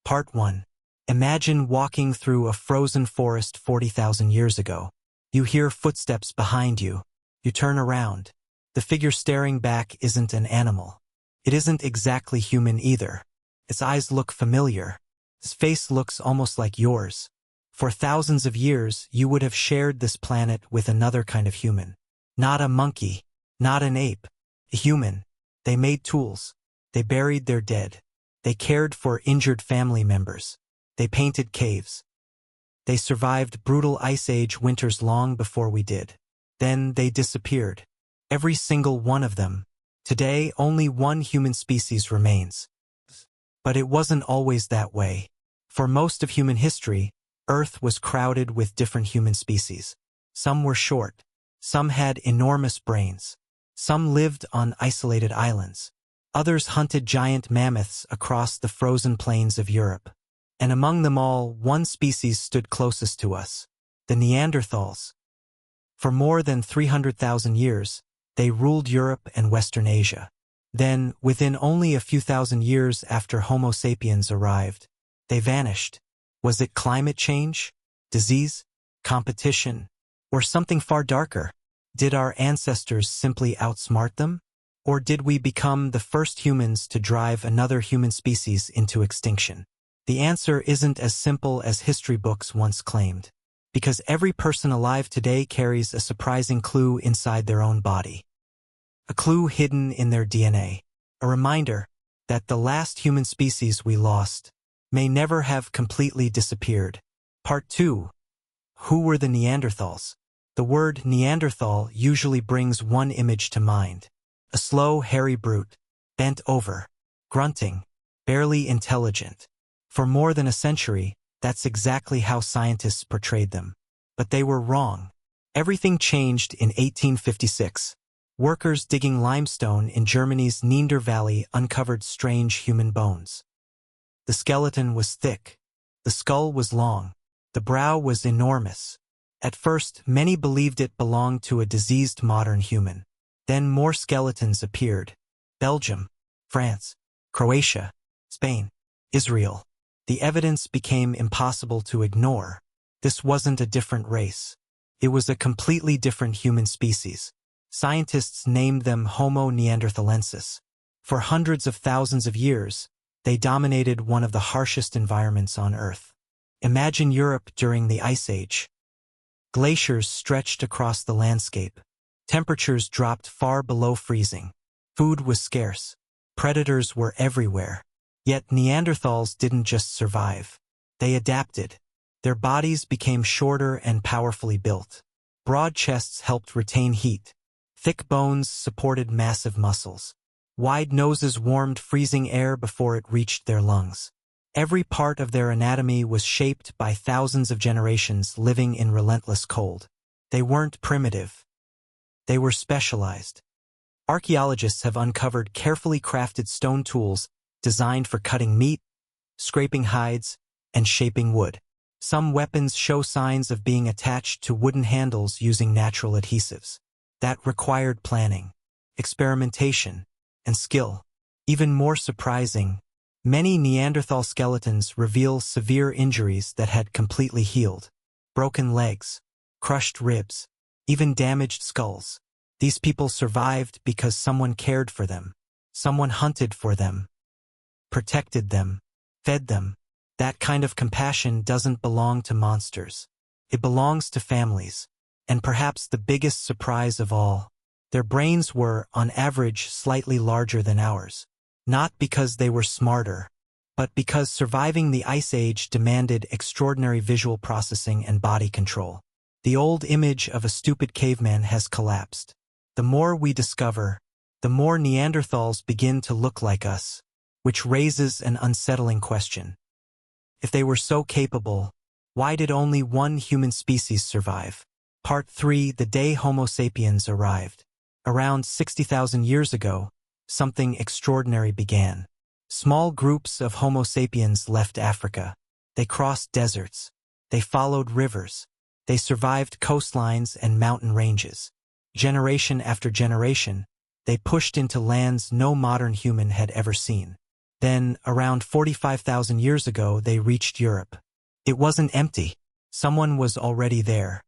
Part 1. Imagine walking through a frozen forest 40,000 years ago. You hear footsteps behind you. You turn around. The figure staring back isn't an animal. It isn't exactly human either. Its eyes look familiar. Its face looks almost like yours. For thousands of years, you would have shared this planet with another kind of human. Not a monkey, not an ape, a human. They made tools. They buried their dead. They cared for injured family members. They painted caves. They survived brutal ice age winters long before we did. Then they disappeared. Every single one of them. Today, only one human species remains. But it wasn't always that way. For most of human history, Earth was crowded with different human species. Some were short. Some had enormous brains. Some lived on isolated islands. Others hunted giant mammoths across the frozen plains of Europe. And among them all, one species stood closest to us, the Neanderthals. For more than 300,000 years, they ruled Europe and Western Asia. Then, within only a few thousand years after Homo sapiens arrived, they vanished. Was it climate change, disease, competition, or something far darker? Did our ancestors simply outsmart them? Or did we become the first humans to drive another human species into extinction? The answer isn't as simple as history books once claimed, because every person alive today carries a surprising clue inside their own body. A clue hidden in their DNA. A reminder that the last human species we lost may never have completely disappeared. Part 2. Who were the Neanderthals? The word Neanderthal usually brings one image to mind. A slow, hairy brute, bent over, grunting, barely intelligent. For more than a century, that's exactly how scientists portrayed them. But they were wrong. Everything changed in 1856. Workers digging limestone in Germany's Neander Valley uncovered strange human bones. The skeleton was thick. The skull was long. The brow was enormous. At first, many believed it belonged to a diseased modern human. Then more skeletons appeared. Belgium, France, Croatia, Spain, Israel. The evidence became impossible to ignore. This wasn't a different race. It was a completely different human species. Scientists named them Homo neanderthalensis. For hundreds of thousands of years, they dominated one of the harshest environments on Earth. Imagine Europe during the Ice Age. Glaciers stretched across the landscape. Temperatures dropped far below freezing. Food was scarce. Predators were everywhere. Yet Neanderthals didn't just survive. They adapted. Their bodies became shorter and powerfully built. Broad chests helped retain heat. Thick bones supported massive muscles. Wide noses warmed freezing air before it reached their lungs. Every part of their anatomy was shaped by thousands of generations living in relentless cold. They weren't primitive. They were specialized. Archaeologists have uncovered carefully crafted stone tools designed for cutting meat, scraping hides, and shaping wood. Some weapons show signs of being attached to wooden handles using natural adhesives. That required planning, experimentation, and skill. Even more surprising, many Neanderthal skeletons reveal severe injuries that had completely healed. Broken legs, crushed ribs, even damaged skulls. These people survived because someone cared for them. Someone hunted for them, protected them, fed them. That kind of compassion doesn't belong to monsters. It belongs to families. And perhaps the biggest surprise of all, their brains were, on average, slightly larger than ours. Not because they were smarter, but because surviving the Ice Age demanded extraordinary visual processing and body control. The old image of a stupid caveman has collapsed. The more we discover, the more Neanderthals begin to look like us, which raises an unsettling question. If they were so capable, why did only one human species survive? Part 3. The day Homo sapiens arrived. Around 60,000 years ago, something extraordinary began. Small groups of Homo sapiens left Africa. They crossed deserts. They followed rivers. They survived coastlines and mountain ranges. Generation after generation, they pushed into lands no modern human had ever seen. Then, around 45,000 years ago, they reached Europe. It wasn't empty. Someone was already there.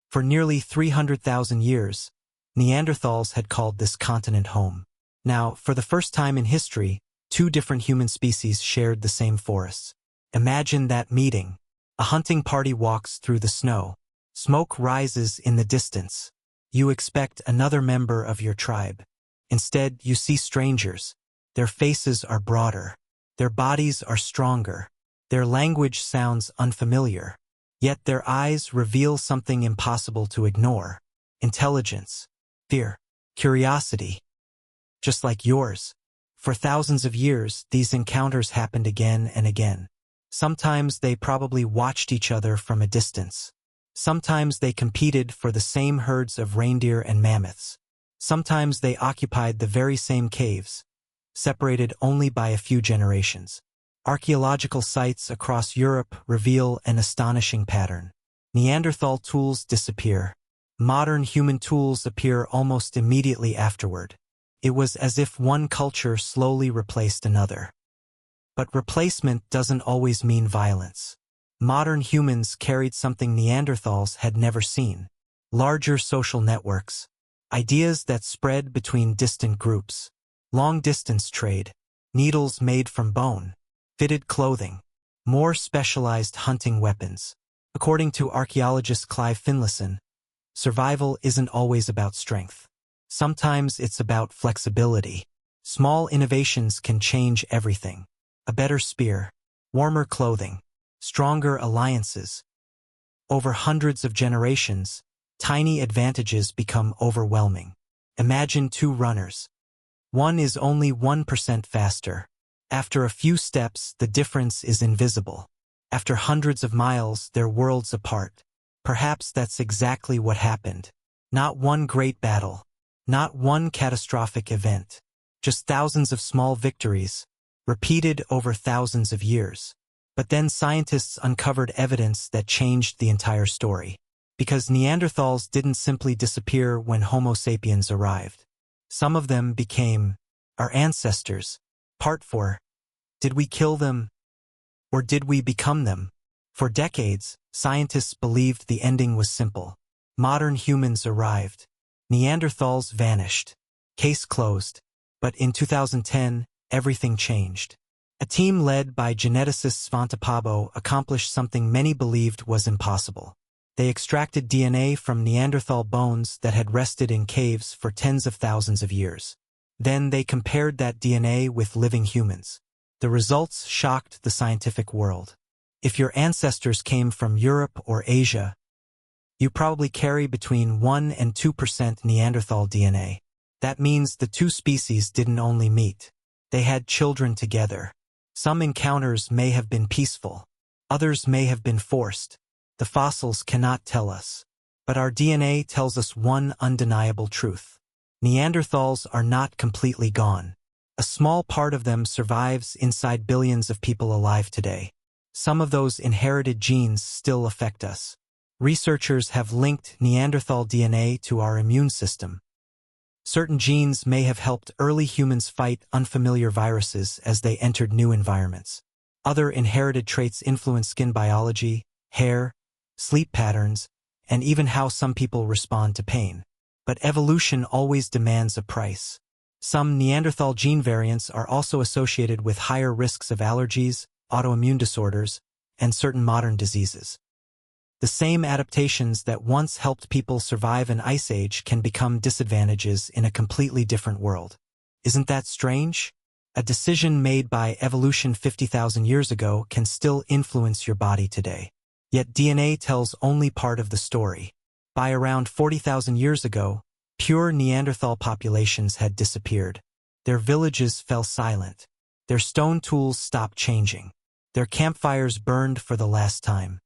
For nearly 300,000 years, Neanderthals had called this continent home. Now, for the first time in history, two different human species shared the same forests. Imagine that meeting. A hunting party walks through the snow. Smoke rises in the distance. You expect another member of your tribe. Instead, you see strangers. Their faces are broader. Their bodies are stronger. Their language sounds unfamiliar. Yet their eyes reveal something impossible to ignore. Intelligence, fear, curiosity. Just like yours. For thousands of years, these encounters happened again and again. Sometimes they probably watched each other from a distance. Sometimes they competed for the same herds of reindeer and mammoths. Sometimes they occupied the very same caves, separated only by a few generations. Archaeological sites across Europe reveal an astonishing pattern. Neanderthal tools disappear. Modern human tools appear almost immediately afterward. It was as if one culture slowly replaced another. But replacement doesn't always mean violence. Modern humans carried something Neanderthals had never seen. Larger social networks. Ideas that spread between distant groups. Long-distance trade. Needles made from bone. Fitted clothing. More specialized hunting weapons. According to archaeologist Clive Finlayson, survival isn't always about strength. Sometimes it's about flexibility. Small innovations can change everything. A better spear. Warmer clothing. Stronger alliances. Over hundreds of generations, tiny advantages become overwhelming. Imagine two runners. One is only 1% faster. After a few steps, the difference is invisible. After hundreds of miles, they're worlds apart. Perhaps that's exactly what happened. Not one great battle. Not one catastrophic event. Just thousands of small victories, repeated over thousands of years. But then scientists uncovered evidence that changed the entire story. Because Neanderthals didn't simply disappear when Homo sapiens arrived. Some of them became our ancestors. Part 4. Did we kill them? Or did we become them? For decades, scientists believed the ending was simple. Modern humans arrived. Neanderthals vanished. Case closed. But in 2010, everything changed. A team led by geneticist Svante Pääbo accomplished something many believed was impossible. They extracted DNA from Neanderthal bones that had rested in caves for tens of thousands of years. Then they compared that DNA with living humans. The results shocked the scientific world. If your ancestors came from Europe or Asia, you probably carry between 1 and 2% Neanderthal DNA. That means the two species didn't only meet. They had children together. Some encounters may have been peaceful. Others may have been forced. The fossils cannot tell us. But our DNA tells us one undeniable truth. Neanderthals are not completely gone. A small part of them survives inside billions of people alive today. Some of those inherited genes still affect us. Researchers have linked Neanderthal DNA to our immune system. Certain genes may have helped early humans fight unfamiliar viruses as they entered new environments. Other inherited traits influence skin biology, hair, sleep patterns, and even how some people respond to pain. But evolution always demands a price. Some Neanderthal gene variants are also associated with higher risks of allergies, autoimmune disorders, and certain modern diseases. The same adaptations that once helped people survive an ice age can become disadvantages in a completely different world. Isn't that strange? A decision made by evolution 50,000 years ago can still influence your body today. Yet DNA tells only part of the story. By around 40,000 years ago, pure Neanderthal populations had disappeared. Their villages fell silent. Their stone tools stopped changing. Their campfires burned for the last time.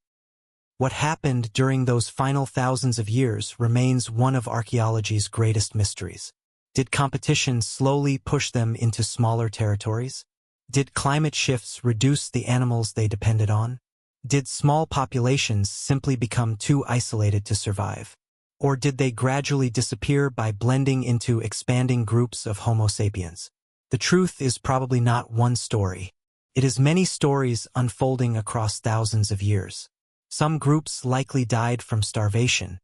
What happened during those final thousands of years remains one of archaeology's greatest mysteries. Did competition slowly push them into smaller territories? Did climate shifts reduce the animals they depended on? Did small populations simply become too isolated to survive? Or did they gradually disappear by blending into expanding groups of Homo sapiens? The truth is probably not one story. It is many stories unfolding across thousands of years. Some groups likely died from starvation.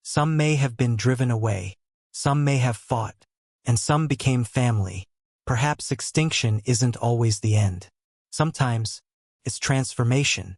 Some may have been driven away. Some may have fought. And some became family. Perhaps extinction isn't always the end. Sometimes, it's transformation.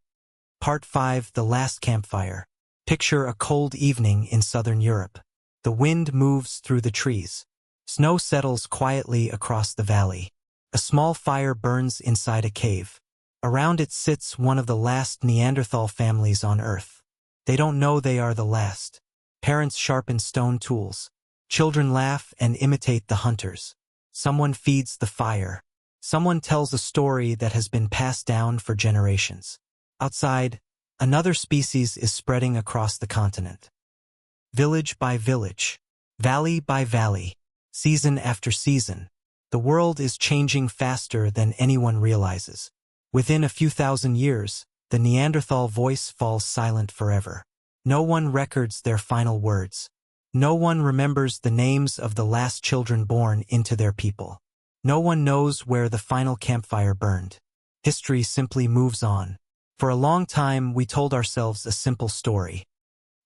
Part 5: The Last Campfire. Picture a cold evening in southern Europe. The wind moves through the trees. Snow settles quietly across the valley. A small fire burns inside a cave. Around it sits one of the last Neanderthal families on Earth. They don't know they are the last. Parents sharpen stone tools. Children laugh and imitate the hunters. Someone feeds the fire. Someone tells a story that has been passed down for generations. Outside, another species is spreading across the continent. Village by village, valley by valley, season after season, the world is changing faster than anyone realizes. Within a few thousand years, the Neanderthal voice falls silent forever. No one records their final words. No one remembers the names of the last children born into their people. No one knows where the final campfire burned. History simply moves on. For a long time, we told ourselves a simple story: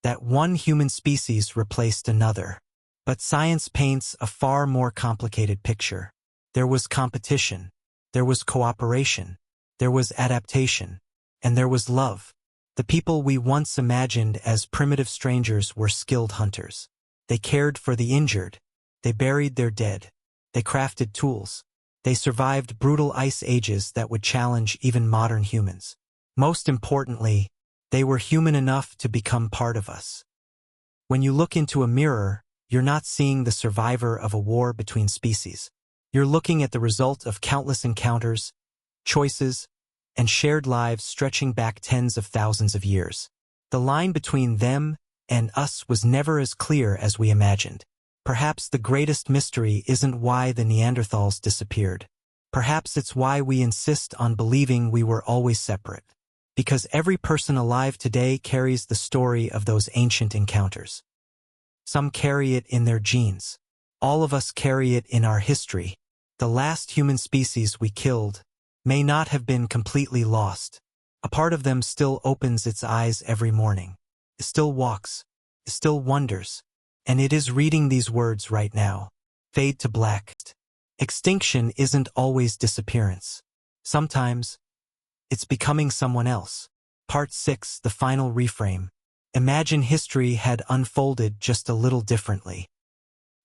that one human species replaced another. But science paints a far more complicated picture. There was competition. There was cooperation. There was adaptation. And there was love. The people we once imagined as primitive strangers were skilled hunters. They cared for the injured. They buried their dead. They crafted tools. They survived brutal ice ages that would challenge even modern humans. Most importantly, they were human enough to become part of us. When you look into a mirror, you're not seeing the survivor of a war between species. You're looking at the result of countless encounters, choices, and shared lives stretching back tens of thousands of years. The line between them and us was never as clear as we imagined. Perhaps the greatest mystery isn't why the Neanderthals disappeared. Perhaps it's why we insist on believing we were always separate. Because every person alive today carries the story of those ancient encounters. Some carry it in their genes. All of us carry it in our history. The last human species we killed may not have been completely lost. A part of them still opens its eyes every morning. It still walks. It still wonders. And it is reading these words right now. Fade to black. Extinction isn't always disappearance. Sometimes, it's becoming someone else. Part 6: The Final Reframe. Imagine history had unfolded just a little differently.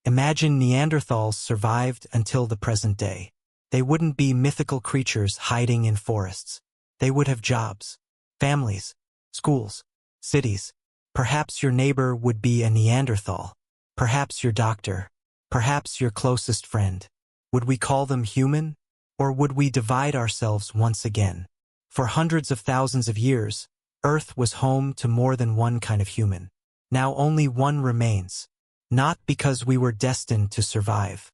Imagine Neanderthals survived until the present day. They wouldn't be mythical creatures hiding in forests. They would have jobs, families, schools, cities. Perhaps your neighbor would be a Neanderthal. Perhaps your doctor. Perhaps your closest friend. Would we call them human? Or would we divide ourselves once again? For hundreds of thousands of years, Earth was home to more than one kind of human. Now only one remains. Not because we were destined to survive,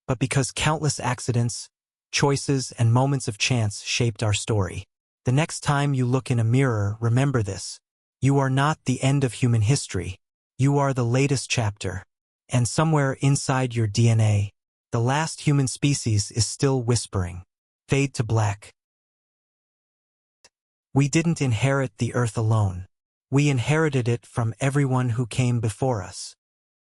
but because countless accidents, choices, and moments of chance shaped our story. The next time you look in a mirror, remember this. You are not the end of human history. You are the latest chapter. And somewhere inside your DNA, the last human species is still whispering. Fade to black. We didn't inherit the Earth alone. We inherited it from everyone who came before us.